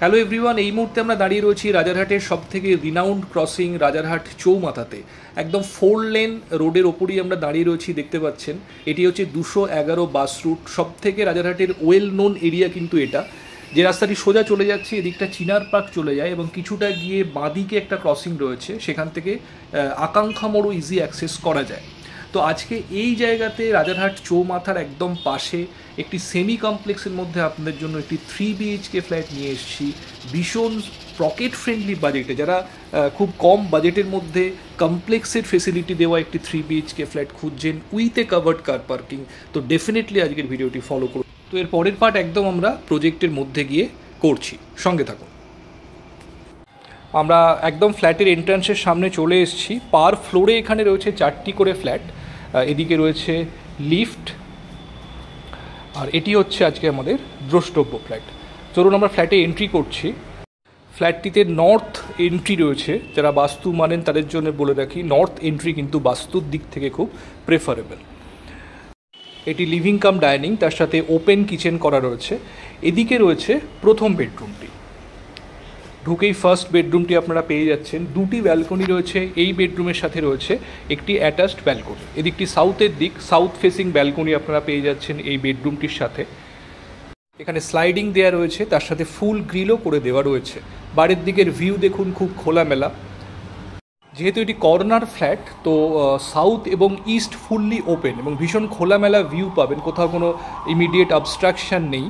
Hello everyone, এই মুহূর্তে আমরা দাঁড়িয়ে রয়েছি রাজারহাটের সবথেকে রিনাউন্ড ক্রসিং রাজারহাট চৌমাথাতে। একদম 4 লেন রোডের ওপরই আমরা দাঁড়িয়ে রয়েছি, দেখতে পাচ্ছেন। এটি হচ্ছে 211 বাস রুট, সবথেকে রাজারহাটের ওয়েল নোন এরিয়া কিন্তু এটা। যে রাস্তাটি সোজা চলে যাচ্ছে এদিকটা চিনার পার্ক চলে যায় এবং কিছুটা গিয়ে বাঁদিকে একটা ক্রসিং রয়েছে, সেখান থেকে আকাঙ্ক্ষা মোড়ও ইজি অ্যাক্সেস করা যায়। তো আজকে এই জায়গাতে রাজারহাট চৌমাথার একদম পাশে একটি সেমি কমপ্লেক্সের মধ্যে আপনাদের জন্য একটি 3 BHK ফ্ল্যাট নিয়ে এসেছি, ভীষণ পকেট ফ্রেন্ডলি বাজেটে। যারা খুব কম বাজেটের মধ্যে কমপ্লেক্সের ফেসিলিটি দেওয়া একটি 3 BHK ফ্ল্যাট খুঁজছেন with a covered car parking, তো ডেফিনেটলি আজকের ভিডিওটি ফলো করুন। তো এর পরের পার্ট একদম আমরা প্রজেক্টের মধ্যে গিয়ে করছি, সঙ্গে থাকুন। আমরা একদম ফ্ল্যাটের এন্ট্রান্সের সামনে চলে এসেছি। পার ফ্লোরে এখানে রয়েছে 4টি করে ফ্ল্যাট, এদিকে রয়েছে লিফট, আর এটি হচ্ছে আজকে আমাদের দ্রষ্টব্য ফ্ল্যাট। চলুন আমরা ফ্ল্যাটে এন্ট্রি করছি। ফ্ল্যাটটিতে নর্থ এন্ট্রি রয়েছে, যারা বাস্তু মানেন তাদের জন্য বলে রাখি, নর্থ এন্ট্রি কিন্তু বাস্তুর দিক থেকে খুব প্রেফারেবল। এটি লিভিং কাম ডাইনিং, তার সাথে ওপেন কিচেন করা রয়েছে। এদিকে রয়েছে প্রথম বেডরুমটি। ঢুকেই ফার্স্ট বেডরুমটি আপনারা পেয়ে যাচ্ছেন। 2টি ব্যালকনি রয়েছে, এই বেডরুমের সাথে রয়েছে একটি অ্যাটাচড ব্যালকনি। এদিকটি সাউথের দিক, সাউথ ফেসিং ব্যালকনি আপনারা পেয়ে যাচ্ছেন এই বেডরুমটির সাথে। এখানে স্লাইডিং দেওয়া রয়েছে, তার সাথে ফুল গ্রিলও করে দেওয়া রয়েছে। বাড়ির দিকের ভিউ দেখুন, খুব খোলামেলা। যেহেতু এটি কর্নার ফ্ল্যাট, তো সাউথ এবং ইস্ট ফুললি ওপেন এবং ভীষণ খোলামেলা ভিউ পাবেন, কোথাও কোনো ইমিডিয়েট অবস্ট্রাকশান নেই।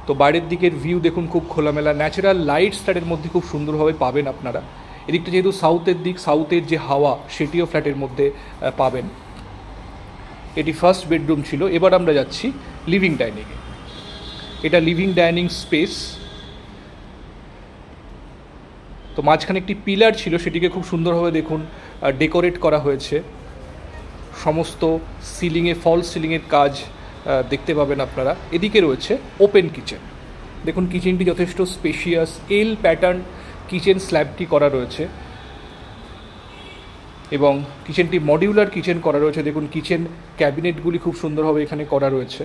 তো বাইরের দিকের ভিউ দেখুন, খুব খোলামেলা। ন্যাচারাল লাইটস ফ্ল্যাটের মধ্যে খুব সুন্দরভাবে পাবেন আপনারা। এদিকটা যেহেতু সাউথের দিক, সাউথের যে হাওয়া সেটিও ফ্ল্যাটের মধ্যে পাবেন। এটি ফার্স্ট বেডরুম ছিল। এবার আমরা যাচ্ছি লিভিং ডাইনিংয়ে। এটা লিভিং ডাইনিং স্পেস। তো মাঝখানে একটি পিলার ছিল, সেটিকে খুব সুন্দরভাবে দেখুন ডেকোরেট করা হয়েছে। সমস্ত সিলিংয়ে ফল সিলিংয়ের কাজ দেখতে পাবেন আপনারা। এদিকে রয়েছে ওপেন কিচেন। দেখুন কিচেনটি যথেষ্ট স্পেশিয়াস, এল প্যাটার্ন কিচেন স্ল্যাবটি করা রয়েছে এবং কিচেনটি মডিউলার কিচেন করা রয়েছে। দেখুন কিচেন ক্যাবিনেটগুলি খুব সুন্দরভাবে এখানে করা রয়েছে।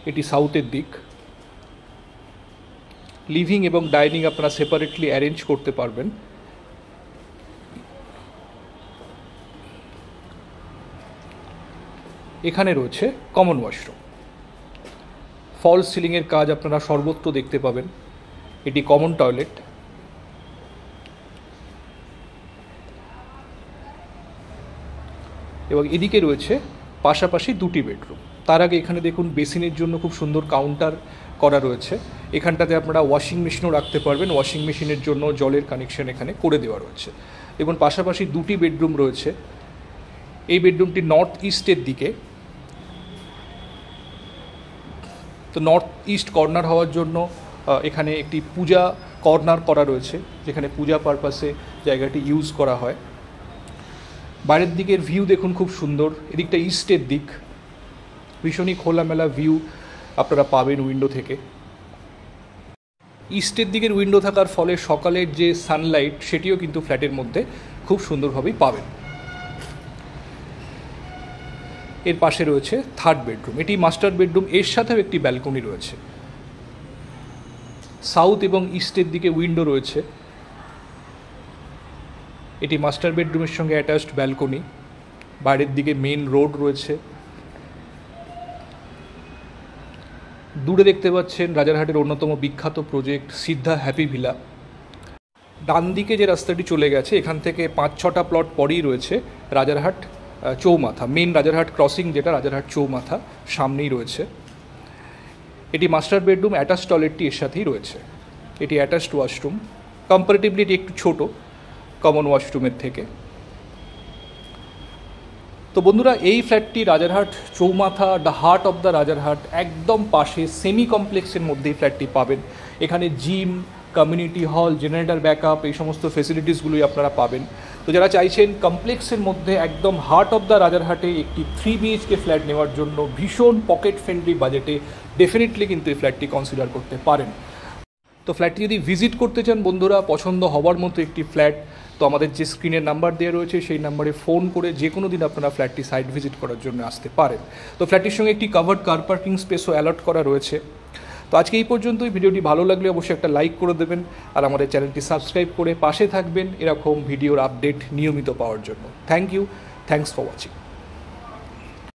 এটি সাউথের দিক। লিভিং এবং ডাইনিং আপনারা সেপারেটলি অ্যারেঞ্জ করতে পারবেন। এখানে রয়েছে কমন ওয়াশরুম। ফল সিলিংয়ের কাজ আপনারা সর্বত্র দেখতে পাবেন। এটি কমন টয়লেট। এবং এদিকে রয়েছে পাশাপাশি 2টি বেডরুম। তার আগে এখানে দেখুন বেসিনের জন্য খুব সুন্দর কাউন্টার করা রয়েছে। এখানটাতে আপনারা ওয়াশিং মেশিনও রাখতে পারবেন, ওয়াশিং মেশিনের জন্য জলের কানেকশন এখানে করে দেওয়া রয়েছে। দেখুন পাশাপাশি 2টি বেডরুম রয়েছে। এই বেডরুমটি নর্থ ইস্টের দিকে। তো নর্থ ইস্ট কর্নার হওয়ার জন্য এখানে একটি পূজা কর্নার করা রয়েছে, যেখানে পূজা পারপাসে জায়গাটি ইউজ করা হয়। বাইরের দিকের ভিউ দেখুন, খুব সুন্দর। এদিকটা ইস্টের দিক, ভীষণই খোলামেলা ভিউ আপনারা পাবেন উইন্ডো থেকে। ইস্টের দিকের উইন্ডো থাকার ফলে সকালের যে সানলাইট সেটিও কিন্তু ফ্ল্যাটের মধ্যে খুব সুন্দরভাবেই পাবেন। এর পাশে রয়েছে থার্ড বেডরুম। এটি মাস্টার বেডরুম, এর সাথেও একটি ব্যালকনি রয়েছে। সাউথ এবং ইস্টের দিকে উইন্ডো রয়েছে। এটি মাস্টার বেডরুমের সঙ্গে অ্যাটাচড ব্যালকনি। বাইরের দিকে মেন রোড রয়েছে। দূরে দেখতে পাচ্ছেন রাজারহাটের অন্যতম বিখ্যাত প্রজেক্ট সিদ্ধা হ্যাপি ভিলা। ডান দিকে যে রাস্তাটি চলে গেছে, এখান থেকে 5-6টা প্লট পরেই রয়েছে রাজারহাট চৌমাথা। মেন রাজারহাট ক্রসিং যেটা, রাজারহাট চৌমাথা সামনেই রয়েছে। এটি মাস্টার বেডরুম, অ্যাটাচ টয়লেটটি এর সাথেই রয়েছে। এটি অ্যাটাচড ওয়াশরুম। কম্পারেটিভলি এটি একটু ছোট কমন ওয়াশরুমের থেকে। তো বন্ধুরা, এই ফ্ল্যাটটি রাজারহাট চৌমাথা, the heart of the Rajarhat, একদম পাশে সেমি কমপ্লেক্সের মধ্যেই ফ্ল্যাটটি পাবেন। এখানে gym, community hall, generator backup, এই সমস্ত ফেসিলিটিসগুলোই আপনারা পাবেন। তো যারা চাইছেন কমপ্লেক্সের মধ্যে একদম হার্ট অফ দ্য রাজারহাটে একটি 3 BHK ফ্ল্যাট নেওয়ার জন্য ভীষণ পকেট ফ্রেন্ডলি বাজেটে, ডেফিনেটলি কিন্তু এই ফ্ল্যাটটি কনসিডার করতে পারেন। তো ফ্ল্যাটটি যদি ভিজিট করতে চান বন্ধুরা, পছন্দ হওয়ার মতো একটি ফ্ল্যাট, তো আমাদের যে স্ক্রিনের নাম্বার দেওয়া রয়েছে সেই নাম্বারে ফোন করে যে কোনো দিন আপনারা ফ্ল্যাটটি সাইট ভিজিট করার জন্য আসতে পারেন। তো ফ্ল্যাটটির সঙ্গে একটি কাভার্ড কার পার্কিং স্পেসও অ্যালট করা রয়েছে। তো আজকে এই পর্যন্তই। ভিডিওটি ভালো লাগলে অবশ্যই একটা লাইক করে দেবেন আর আমাদের চ্যানেলটি সাবস্ক্রাইব করে পাশে থাকবেন এরকম ভিডিওর আপডেট নিয়মিত পাওয়ার জন্য। Thank you, thanks for watching.